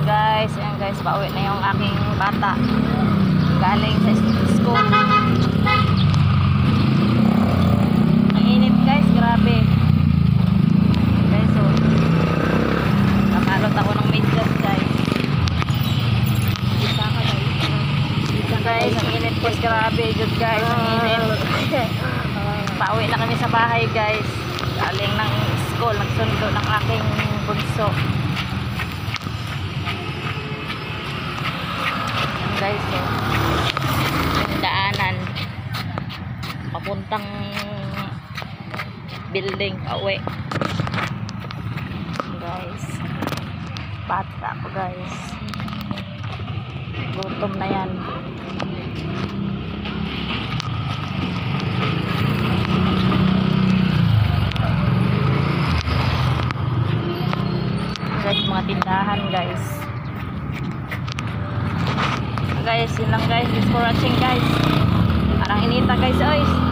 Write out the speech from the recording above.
Ayan guys, pauwi na yung aking bata galing sa school. Ang init guys, grabe guys. So nakalot ako ng medyas guys. Guys, ang init guys, grabe good guys, ang init. Pauwi na kami sa bahay guys, galing ng school, nagsundo ng aking bunso guys. So yung daanan papuntang building pauwi guys. Bata ako guys, gutom na yan guys. Mga tindahan guys. Guys, yun lang guys. Thanks for watching guys. Parang inita guys. Oy.